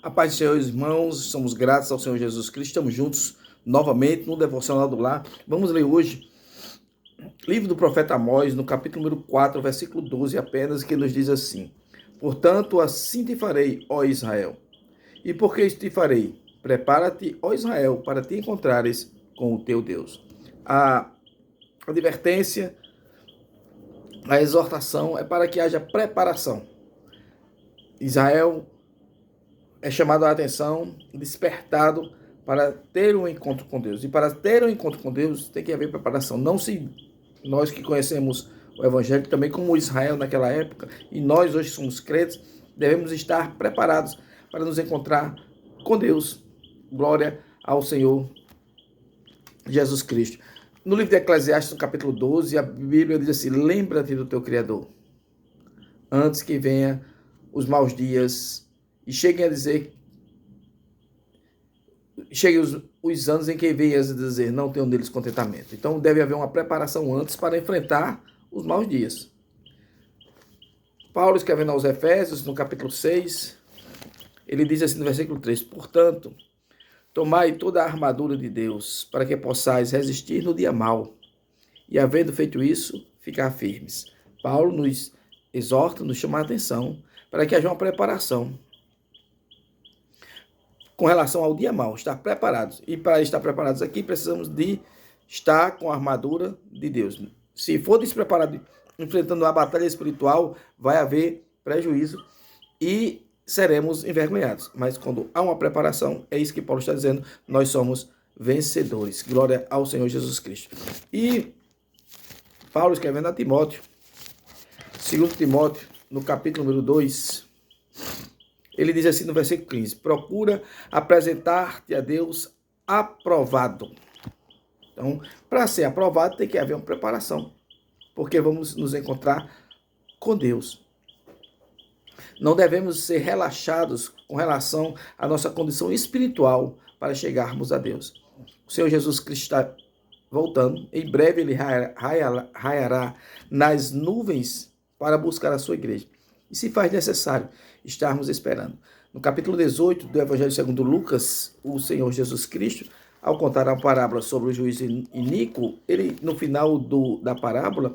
A paz do Senhor, irmãos, somos gratos ao Senhor Jesus Cristo, estamos juntos novamente no Devocional do Lar. Vamos ler hoje livro do profeta Amós, no capítulo número 4, versículo 12 apenas, que nos diz assim: Portanto, assim te farei, ó Israel. E por que isso te farei? Prepara-te, ó Israel, para te encontrares com o teu Deus. A advertência, a exortação é para que haja preparação. Israel é chamado a atenção, despertado para ter um encontro com Deus. E para ter um encontro com Deus, tem que haver preparação. Não se nós que conhecemos o Evangelho, também como Israel naquela época, e nós hoje somos crentes, devemos estar preparados para nos encontrar com Deus. Glória ao Senhor Jesus Cristo. No livro de Eclesiastes, no capítulo 12, a Bíblia diz assim: lembra-te do teu Criador, antes que venha os maus dias e cheguem os anos em que venhas a dizer, não tenho neles contentamento. Então deve haver uma preparação antes para enfrentar os maus dias. Paulo, escrevendo aos Efésios, no capítulo 6, ele diz assim no versículo 3: portanto, tomai toda a armadura de Deus, para que possais resistir no dia mau, e havendo feito isso, ficar firmes. Paulo nos exorta, nos chama a atenção, para que haja uma preparação com relação ao dia mau, estar preparados. E para estar preparados aqui, precisamos de estar com a armadura de Deus. Se for despreparado, enfrentando uma batalha espiritual, vai haver prejuízo e seremos envergonhados. Mas quando há uma preparação, é isso que Paulo está dizendo, nós somos vencedores. Glória ao Senhor Jesus Cristo. E Paulo, escrevendo a Timóteo, 2 Timóteo, no capítulo número 2, ele diz assim no versículo 15: procura apresentar-te a Deus aprovado. Então, para ser aprovado, tem que haver uma preparação, porque vamos nos encontrar com Deus. Não devemos ser relaxados com relação à nossa condição espiritual para chegarmos a Deus. O Senhor Jesus Cristo está voltando. Em breve ele raiará nas nuvens para buscar a sua igreja. E se faz necessário estarmos esperando. No capítulo 18 do Evangelho segundo Lucas, o Senhor Jesus Cristo, ao contar a parábola sobre o juiz iníquo, ele, no final da parábola,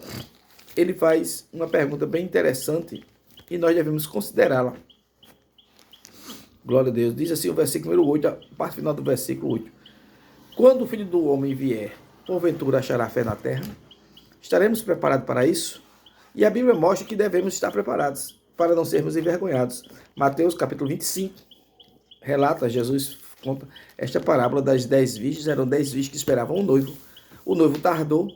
ele faz uma pergunta bem interessante e nós devemos considerá-la. Glória a Deus. Diz assim o versículo número 8, a parte final do versículo 8. Quando o Filho do Homem vier, porventura achará fé na terra? Estaremos preparados para isso? E a Bíblia mostra que devemos estar preparados para não sermos envergonhados. Mateus capítulo 25 relata, Jesus conta esta parábola das 10 virgens. Eram 10 virgens que esperavam o noivo. O noivo tardou,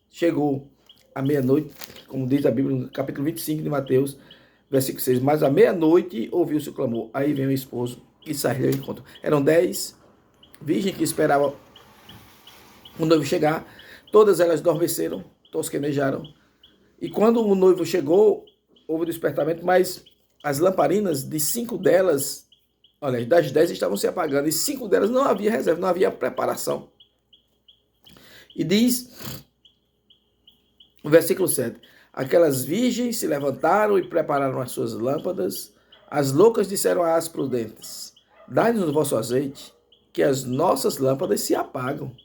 chegou à meia-noite, como diz a Bíblia no capítulo 25 de Mateus, versículo 6. Mas à meia-noite ouviu-se o clamor. Aí vem o esposo e saiu ao encontro. Eram 10 virgens que esperavam o noivo chegar. Todas elas adormeceram, tosquenejaram. E quando o noivo chegou, houve despertamento, mas as lamparinas de 5 delas, olha, das 10 estavam se apagando, e 5 delas não havia reserva, não havia preparação. E diz o versículo 7, aquelas virgens se levantaram e prepararam as suas lâmpadas. As loucas disseram às prudentes, dai-nos o vosso azeite, que as nossas lâmpadas se apagam.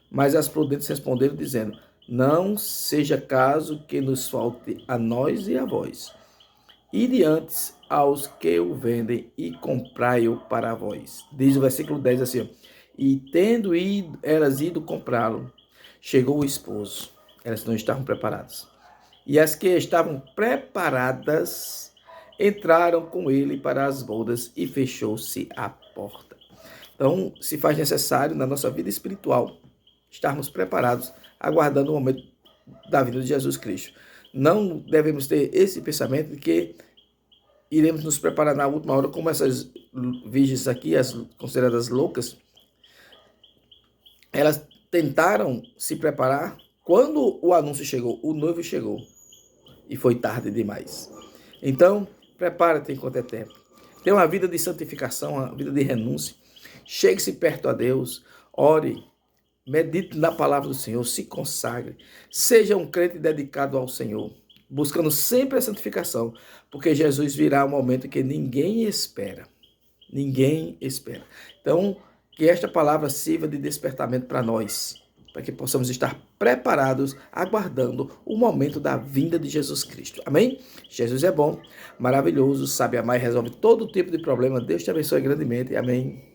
Mas as prudentes responderam, dizendo, não seja caso que nos falte a nós e a vós. Ide antes aos que o vendem e comprai-o para vós. Diz o versículo 10 assim, e tendo elas ido comprá-lo, chegou o esposo. Elas não estavam preparadas. E as que estavam preparadas entraram com ele para as bodas e fechou-se a porta. Então, se faz necessário na nossa vida espiritual estarmos preparados, aguardando o momento da vinda de Jesus Cristo. Não devemos ter esse pensamento de que iremos nos preparar na última hora, como essas virgens aqui, as consideradas loucas, elas tentaram se preparar. Quando o anúncio chegou, o noivo chegou, e foi tarde demais. Então, prepara-te enquanto é tempo. Tenha uma vida de santificação, uma vida de renúncia. Chegue-se perto a Deus, ore, medite na palavra do Senhor, se consagre. Seja um crente dedicado ao Senhor, buscando sempre a santificação, porque Jesus virá um momento que ninguém espera. Ninguém espera. Então, que esta palavra sirva de despertamento para nós, para que possamos estar preparados, aguardando o momento da vinda de Jesus Cristo. Amém? Jesus é bom, maravilhoso, sabe amar e resolve todo tipo de problema. Deus te abençoe grandemente. Amém.